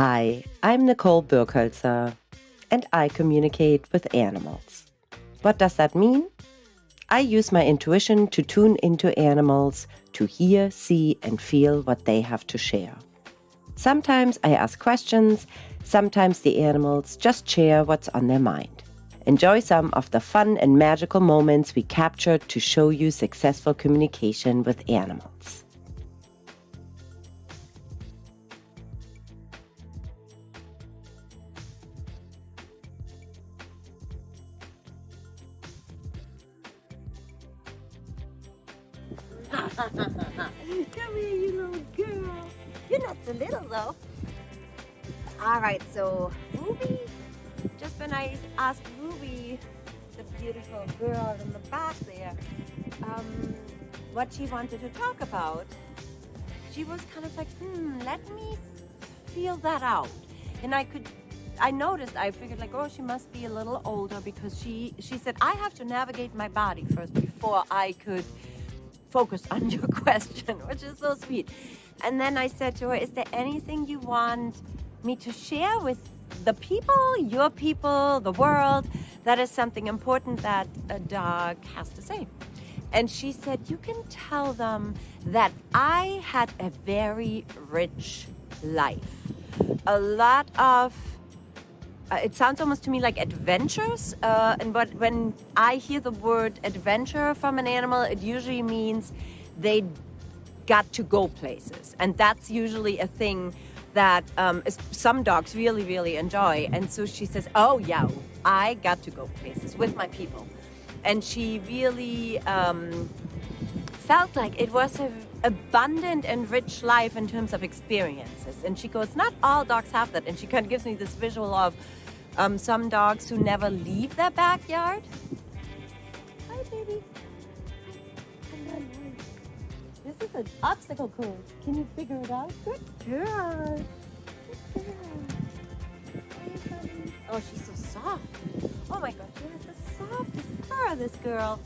Hi, I'm Nicole Birkholzer, and I communicate with animals. What does that mean? I use my intuition to tune into animals to hear, see, and feel what they have to share. Sometimes I ask questions, sometimes the animals just share what's on their mind. Enjoy some of the fun and magical moments we captured to show you successful communication with animals. Come here, you little girl. You're not so little, though. All right, so Ruby, just when I asked Ruby, the beautiful girl in the back there, what she wanted to talk about, she was kind of like, let me feel that out. And I figured like, oh, she must be a little older because she said, I have to navigate my body first before I could focus on your question, which is so sweet. And then I said to her, is there anything you want me to share with the people, your people, the world, that is something important that a dog has to say? And she said, you can tell them that I had a very rich life. A lot of it sounds almost to me like adventures, but when I hear the word adventure from an animal, it usually means they got to go places, and that's usually a thing that some dogs really, really enjoy. And so she says, oh yeah, I got to go places with my people. And she really felt like it was an abundant and rich life in terms of experiences. And she goes, not all dogs have that. And she kind of gives me this visual of some dogs who never leave their backyard. Hi, baby. Hi. This is an obstacle course. Can you figure it out? Good girl. Good girl. Oh, she's so soft. Oh my God, she has the softest fur, this girl.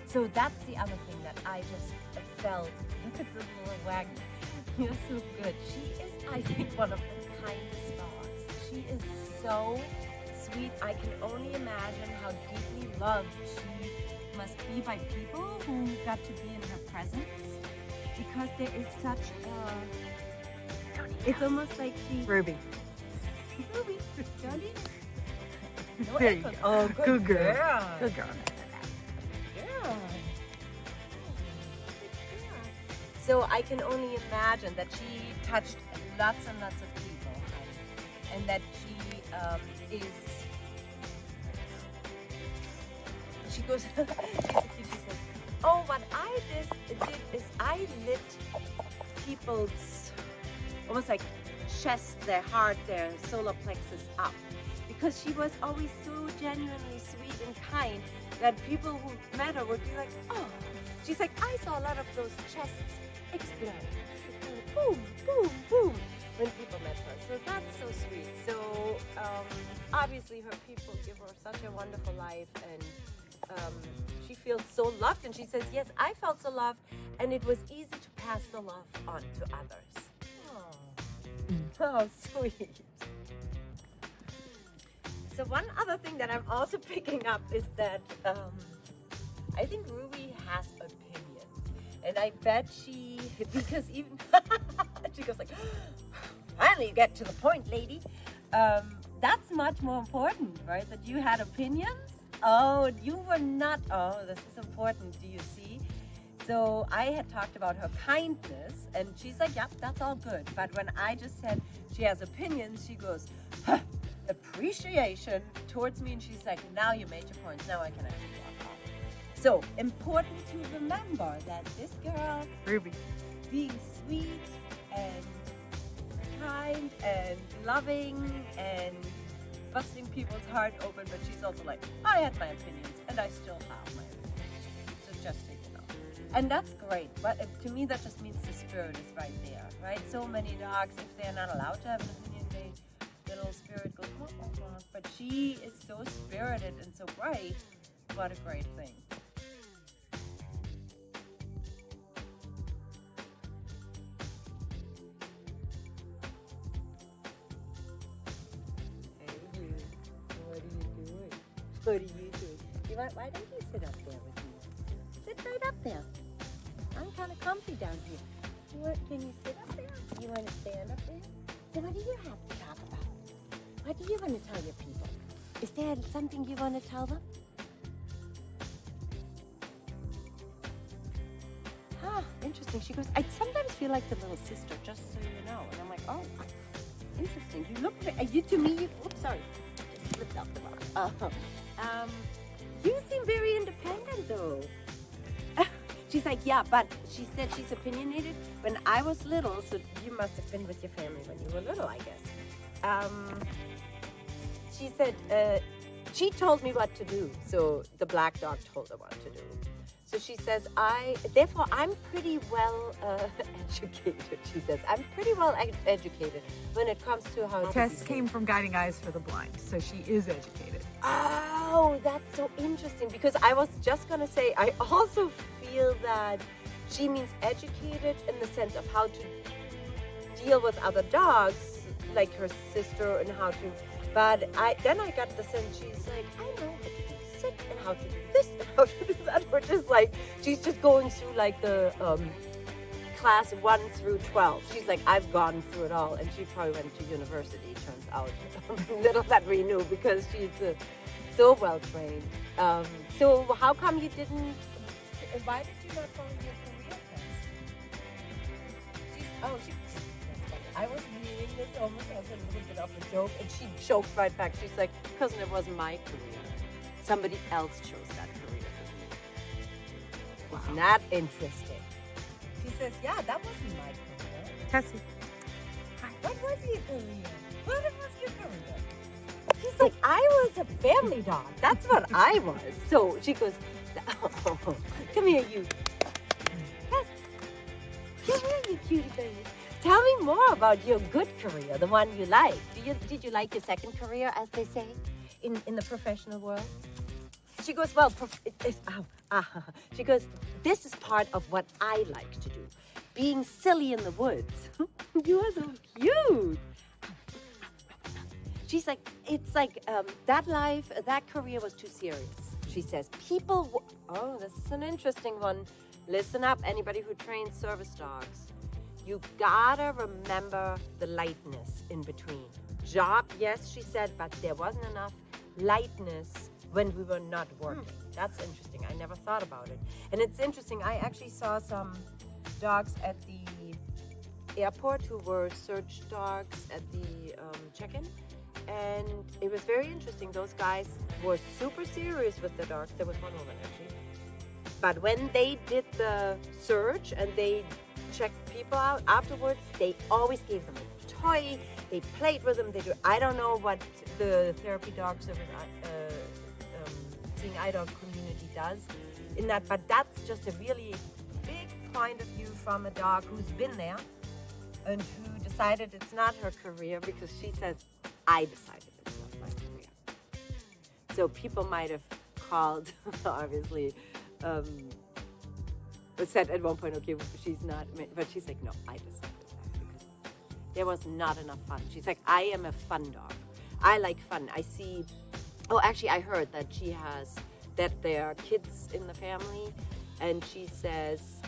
So that's the other thing that I just felt. Look at this little wagon. You're so good. She is, I think, one of the kindest dogs. She is so sweet. I can only imagine how deeply loved she must be by people who got to be in her presence, because there is such a... It's almost like she... Ruby. Johnny? There you go. Oh, good girl. Good girl. Yeah. So I can only imagine that she touched lots and lots of people, and that she is. She goes. She says, "Oh, what I did is I lit people's almost like chest, their heart, their solar plexus up." Because she was always so genuinely sweet and kind that people who met her would be like, oh, she's like, I saw a lot of those chests explode. Boom, boom, boom, when people met her. So that's so sweet. So obviously her people give her such a wonderful life, and she feels so loved. And she says, yes, I felt so loved, and it was easy to pass the love on to others. Oh, sweet. So one other thing that I'm also picking up is that I think Ruby has opinions, and I bet because even she goes like, finally you get to the point, lady. That's much more important, right? That you had opinions. Oh, you were not. Oh, this is important. Do you see? So I had talked about her kindness, and she's like, yep, that's all good. But when I just said she has opinions, she goes, huh, appreciation towards me, and she's like, now you made your points, now I can actually walk off. So important to remember that this girl, Ruby, being sweet and kind and loving and busting people's heart open, but she's also like, I had my opinions and I still have my opinions. So just so you know. And that's great, but to me that just means the spirit is right there, right? So many dogs, if they're not allowed to have an opinion, the little spirit goes, wah, wah, wah. But she is so spirited and so bright. What a great thing. do you do? Why don't you sit up there with me? Sit right up there. I'm kind of comfy down here. Can you sit up there? You want to stand up there? So what do you have to talk about? What do you want to tell your people? Is there something you want to tell them? Interesting. She goes, I sometimes feel like the little sister, just so you know. And I'm like, oh, interesting. You look, to me, oops, sorry. Just slipped off the box. You seem very independent, though. She's like, yeah, but she said she's opinionated. When I was little, so you must have been with your family when you were little, I guess. She said, she told me what to do. So the black dog told her what to do. So she says, therefore, I'm pretty well educated, she says. I'm pretty well educated when it comes to how to Tess came from Guiding Eyes for the Blind, so she is educated. Oh, that's so interesting, because I was just going to say, I also feel that she means educated in the sense of how to deal with other dogs, like her sister, and how to, but then I got the sense she's like, I know how to do sit and how to do this and how to do that, which is like, she's just going through like the class 1 through 12. She's like, I've gone through it all, and she probably went to university, turns out. Little that we knew, because she's so well trained. So how come you didn't, why did you not follow your career path? I was reading this almost as a little bit of a joke, and she joked right back. She's like, because it wasn't my career. Somebody else chose that career for me. Wow. Isn't that interesting? She says, yeah, that wasn't my career. Tessie. Hi. What was your career? What was your career? She's like, I was a family dog. That's what I was. So she goes, oh, come here, you. Yes. Come here, you cutie baby. Tell me more about your good career, the one you like. Did you like your second career, as they say, in the professional world? She goes, well, she goes, this is part of what I like to do. Being silly in the woods. You are so cute. She's like, it's like that life, that career was too serious. She says, oh, this is an interesting one. Listen up, anybody who trains service dogs. You gotta remember the lightness in between. Job, yes, she said, but there wasn't enough lightness when we were not working. That's interesting. I never thought about it. And it's interesting. I actually saw some dogs at the airport who were search dogs at the check-in. And it was very interesting. Those guys were super serious with the dogs. There was one woman, actually. But when they did the search and they checked people out afterwards, they always gave them a toy. They played with them. I don't know what the therapy dog service Seeing Eye Dog community does in that, but that's just a really big point of view from a dog who's been there and who decided it's not her career, because she says, I decided it's not my career. So people might have called, obviously, said at one point, okay, she's not, but she's like, no, I decided that because there was not enough fun. She's like, I am a fun dog. I like fun. I see. Oh, actually, I heard that that there are kids in the family, and she says,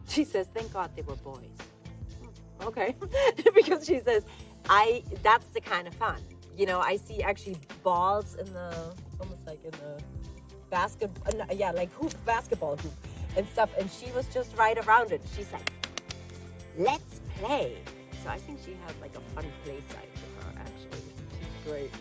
thank God they were boys. Okay, because she says, that's the kind of fun. You know, I see actually balls in the, almost like in the basketball hoop and stuff, and she was just right around it. She's like, let's play. So I think she has like a fun play side to her, actually. She's great.